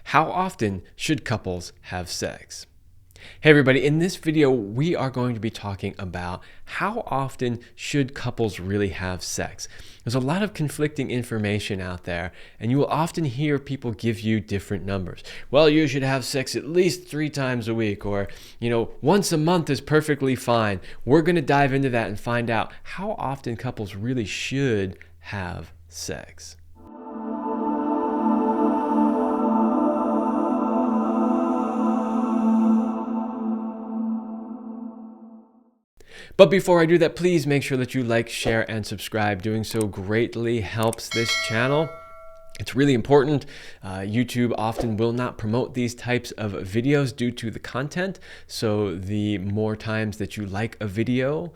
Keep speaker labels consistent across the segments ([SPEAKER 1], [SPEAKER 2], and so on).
[SPEAKER 1] How often should couples have sex? Hey everybody, in this video we are going to be talking about how often should couples really have sex. There's a lot of conflicting information out there, and you will often hear people give you different numbers. Well, you should have sex at least 3 times a week, or once a month is perfectly fine. We're going to dive into that and find out how often couples really should have sex. But before I do that, please make sure that you like, share, and subscribe. Doing so greatly helps this channel. It's really important. YouTube often will not promote these types of videos due to the content. So the more times that you like a video,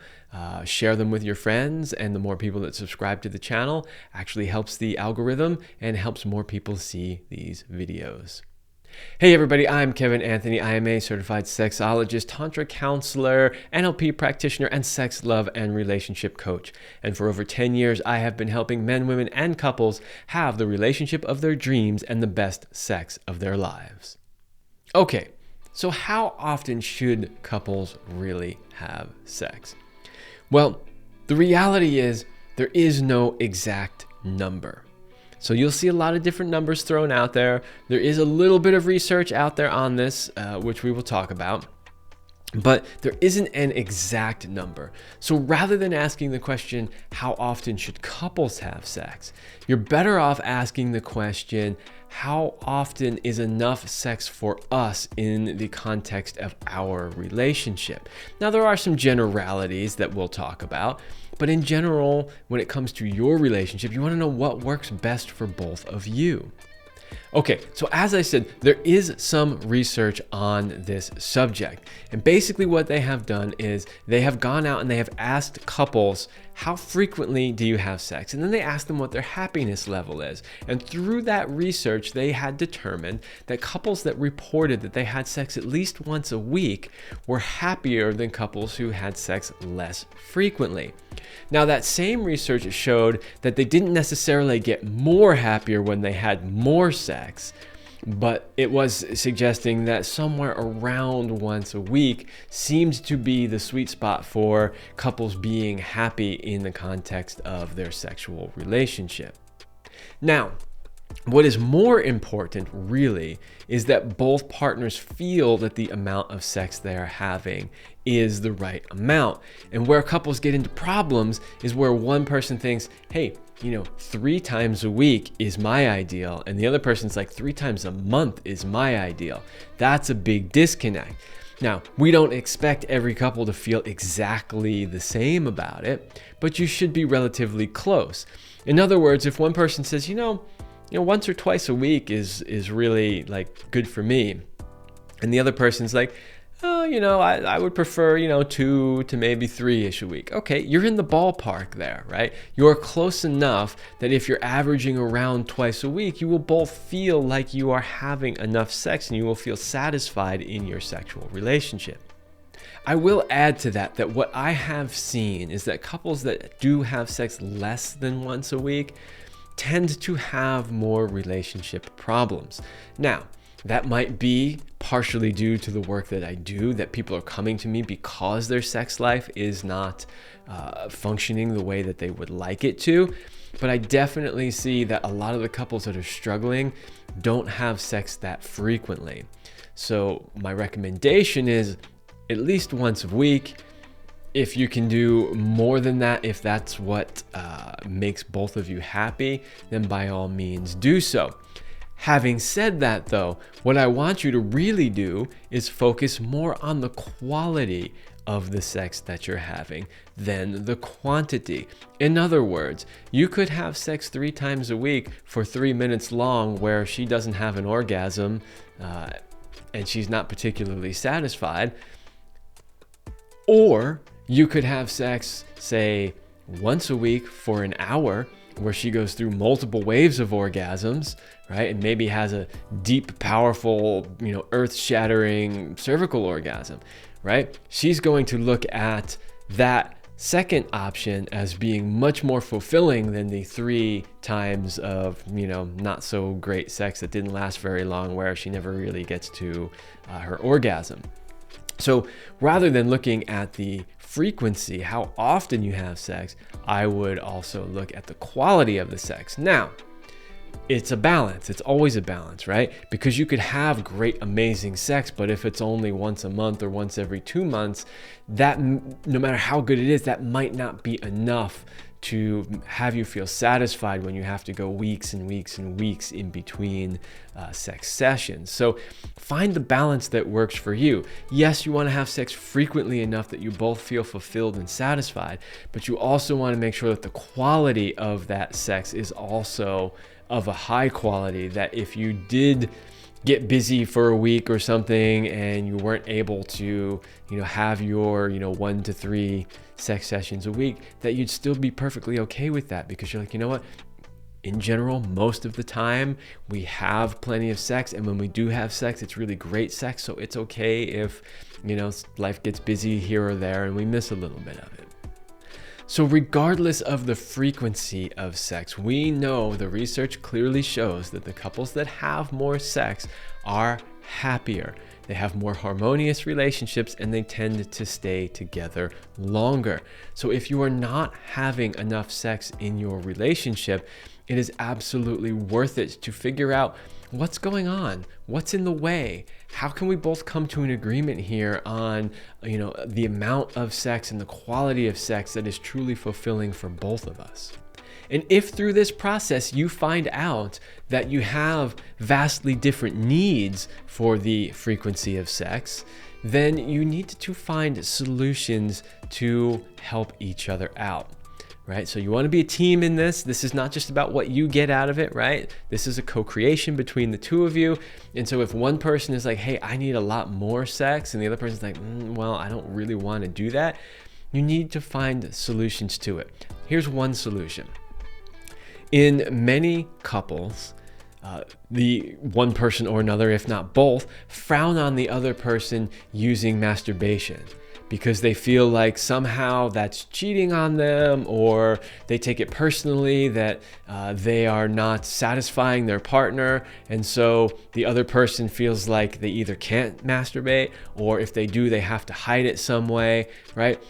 [SPEAKER 1] share them with your friends, and the more people that subscribe to the channel actually helps the algorithm and helps more people see these videos. Hey everybody, I'm Kevin Anthony. I am a certified sexologist, Tantra Counselor, NLP Practitioner, and sex, love, and relationship coach. And for over 10 years, I have been helping men, women, and couples have the relationship of their dreams and the best sex of their lives. Okay, so how often should couples really have sex? Well, the reality is there is no exact number. So you'll see a lot of different numbers thrown out there. There is a little bit of research out there on this, which we will talk about, but there isn't an exact number. So rather than asking the question, how often should couples have sex? You're better off asking the question, how often is enough sex for us in the context of our relationship? Now, there are some generalities that we'll talk about, but in general, when it comes to your relationship, you want to know what works best for both of you. Okay, so as I said, there is some research on this subject. And basically what they have done is they have gone out and they have asked couples, how frequently do you have sex? And then they asked them what their happiness level is. And through that research, they had determined that couples that reported that they had sex at least once a week were happier than couples who had sex less frequently. Now, that same research showed that they didn't necessarily get more happier when they had more sex, but it was suggesting that somewhere around once a week seemed to be the sweet spot for couples being happy in the context of their sexual relationship. Now, what is more important really is that both partners feel that the amount of sex they are having is the right amount. And where couples get into problems is where one person thinks, hey, 3 times a week is my ideal, and the other person's like 3 times a month is my ideal. That's a big disconnect. Now, we don't expect every couple to feel exactly the same about it, but you should be relatively close. In other words, if one person says, once or twice a week is really like good for me, and the other person's like, oh, I would prefer, 2 to maybe 3-ish a week. Okay, you're in the ballpark there, right? You're close enough that if you're averaging around twice a week, you will both feel like you are having enough sex and you will feel satisfied in your sexual relationship. I will add to that what I have seen is that couples that do have sex less than once a week tend to have more relationship problems. Now, that might be partially due to the work that I do, that people are coming to me because their sex life is not functioning the way that they would like it to. But I definitely see that a lot of the couples that are struggling don't have sex that frequently. So my recommendation is at least once a week. If you can do more than that, if that's what makes both of you happy, then by all means do so. Having said that though, what I want you to really do is focus more on the quality of the sex that you're having than the quantity. In other words, you could have sex 3 times a week for 3 minutes long where she doesn't have an orgasm and she's not particularly satisfied. Or you could have sex, say, once a week for an hour where she goes through multiple waves of orgasms, right? And maybe has a deep, powerful, earth-shattering cervical orgasm, right? She's going to look at that second option as being much more fulfilling than the 3 times of, not so great sex that didn't last very long, where she never really gets to her orgasm. So rather than looking at the frequency, how often you have sex, I would also look at the quality of the sex. Now, it's a balance. It's always a balance, right? Because you could have great, amazing sex, but if it's only once a month or once every 2 months, that, no matter how good it is, that might not be enough to have you feel satisfied when you have to go weeks and weeks and weeks in between sex sessions. So find the balance that works for you. Yes, you want to have sex frequently enough that you both feel fulfilled and satisfied, but you also want to make sure that the quality of that sex is also of a high quality, that if you did get busy for a week or something and you weren't able to, have your, 1 to 3 sex sessions a week, that you'd still be perfectly okay with that, because you're like, you know what? In general, most of the time we have plenty of sex, and when we do have sex, it's really great sex. So it's okay if, life gets busy here or there and we miss a little bit of it. So regardless of the frequency of sex, we know the research clearly shows that the couples that have more sex are happier. They have more harmonious relationships, and they tend to stay together longer. So if you are not having enough sex in your relationship, it is absolutely worth it to figure out what's going on, what's in the way. How can we both come to an agreement here on, the amount of sex and the quality of sex that is truly fulfilling for both of us? And if through this process you find out that you have vastly different needs for the frequency of sex, then you need to find solutions to help each other out. Right? So you want to be a team in this. This is not just about what you get out of it, right? This is a co-creation between the two of you. And so if one person is like, hey, I need a lot more sex, and the other person's like, well, I don't really want to do that, you need to find solutions to it. Here's one solution. In many couples, the one person or another, if not both, frown on the other person using masturbation, because they feel like somehow that's cheating on them, or they take it personally that they are not satisfying their partner. And so the other person feels like they either can't masturbate, or if they do, they have to hide it some way, right?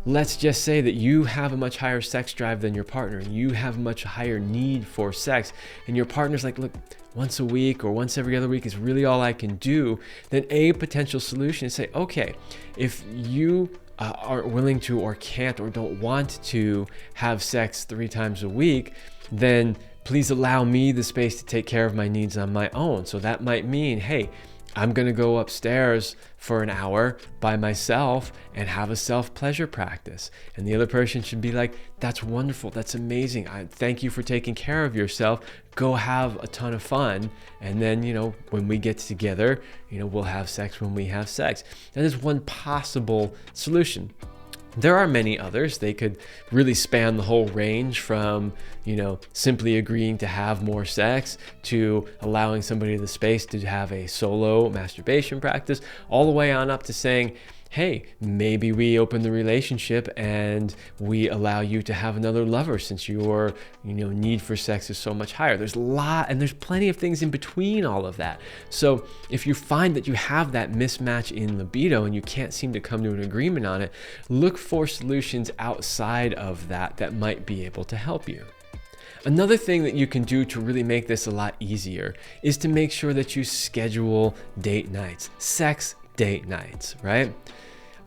[SPEAKER 1] Let's just say that you have a much higher sex drive than your partner, and you have a much higher need for sex, and your partner's like, look, once a week or once every other week is really all I can do. Then a potential solution is say, okay, if you aren't willing to, or can't, or don't want to have sex 3 times a week, then please allow me the space to take care of my needs on my own. So that might mean, hey, I'm going to go upstairs for an hour by myself and have a self-pleasure practice. And the other person should be like, that's wonderful. That's amazing. Thank you for taking care of yourself. Go have a ton of fun. And then, when we get together, we'll have sex when we have sex. That is one possible solution. There are many others. They could really span the whole range from, simply agreeing to have more sex, to allowing somebody the space to have a solo masturbation practice, all the way on up to saying, hey, maybe we open the relationship and we allow you to have another lover, since your need for sex is so much higher. There's plenty of things in between all of that. So if you find that you have that mismatch in libido and you can't seem to come to an agreement on it, look for solutions outside of that might be able to help you. Another thing that you can do to really make this a lot easier is to make sure that you schedule date nights, sex date nights, right?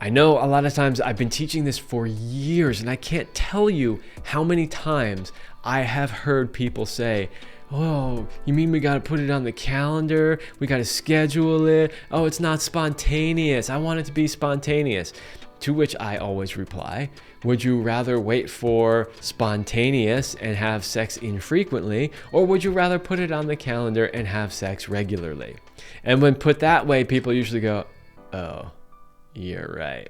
[SPEAKER 1] I know a lot of times I've been teaching this for years, and I can't tell you how many times I have heard people say, oh, you mean we got to put it on the calendar? We got to schedule it? Oh, it's not spontaneous. I want it to be spontaneous. To which I always reply, would you rather wait for spontaneous and have sex infrequently, or would you rather put it on the calendar and have sex regularly? And when put that way, people usually go, oh, you're right.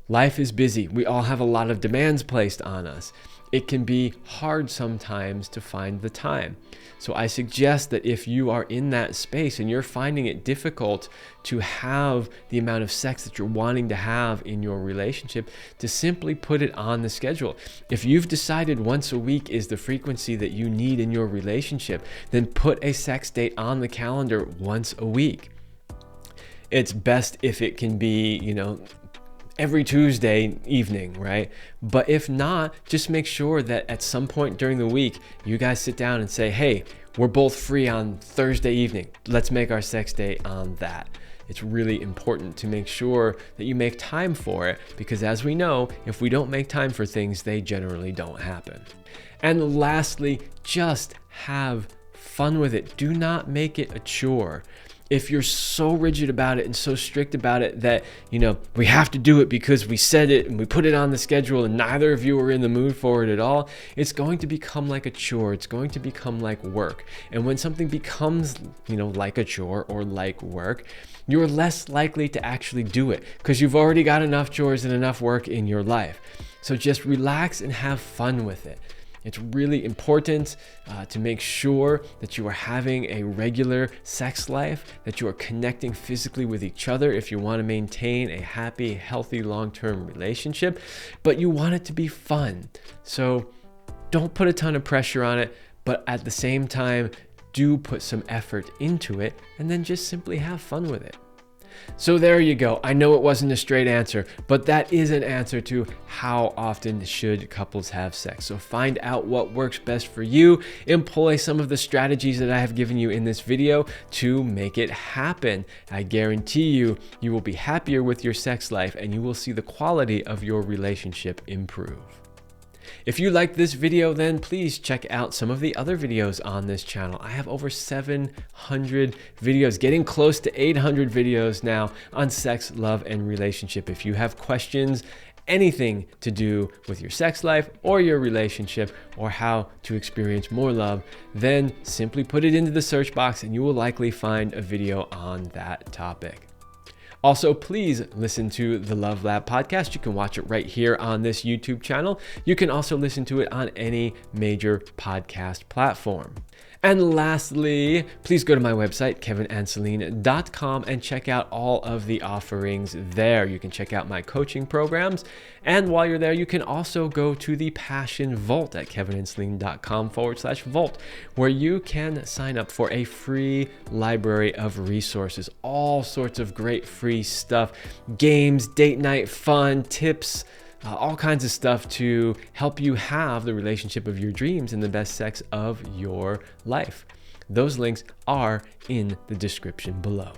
[SPEAKER 1] Life is busy. We all have a lot of demands placed on us. it can be hard sometimes to find the time. So I suggest that if you are in that space and you're finding it difficult to have the amount of sex that you're wanting to have in your relationship, to simply put it on the schedule. If you've decided once a week is the frequency that you need in your relationship, then put a sex date on the calendar once a week. It's best if it can be, every Tuesday evening, right? But if not, just make sure that at some point during the week, you guys sit down and say, hey, we're both free on Thursday evening. Let's make our sex date on that. It's really important to make sure that you make time for it, because as we know, if we don't make time for things, they generally don't happen. And lastly, just have fun with it. Do not make it a chore. If you're so rigid about it and so strict about it that, we have to do it because we said it and we put it on the schedule and neither of you are in the mood for it at all, it's going to become like a chore. It's going to become like work. And when something becomes, like a chore or like work, you're less likely to actually do it because you've already got enough chores and enough work in your life. So just relax and have fun with it. It's really important to make sure that you are having a regular sex life, that you are connecting physically with each other if you want to maintain a happy, healthy, long-term relationship, but you want it to be fun. So don't put a ton of pressure on it, but at the same time, do put some effort into it and then just simply have fun with it. So there you go. I know it wasn't a straight answer, but that is an answer to how often should couples have sex. So find out what works best for you. Employ some of the strategies that I have given you in this video to make it happen. I guarantee you, you will be happier with your sex life and you will see the quality of your relationship improve. If you liked this video, then please check out some of the other videos on this channel. I have over 700 videos, getting close to 800 videos now on sex, love, and relationship. If you have questions, anything to do with your sex life or your relationship or how to experience more love, then simply put it into the search box and you will likely find a video on that topic. Also, please listen to the Love Lab podcast. You can watch it right here on this YouTube channel. You can also listen to it on any major podcast platform. And lastly, please go to my website, kevinandceline.com, and check out all of the offerings there. You can check out my coaching programs. And while you're there, you can also go to the Passion Vault at kevinandceline.com/vault, where you can sign up for a free library of resources, all sorts of great free stuff, games, date night fun, tips, all kinds of stuff to help you have the relationship of your dreams and the best sex of your life. Those links are in the description below.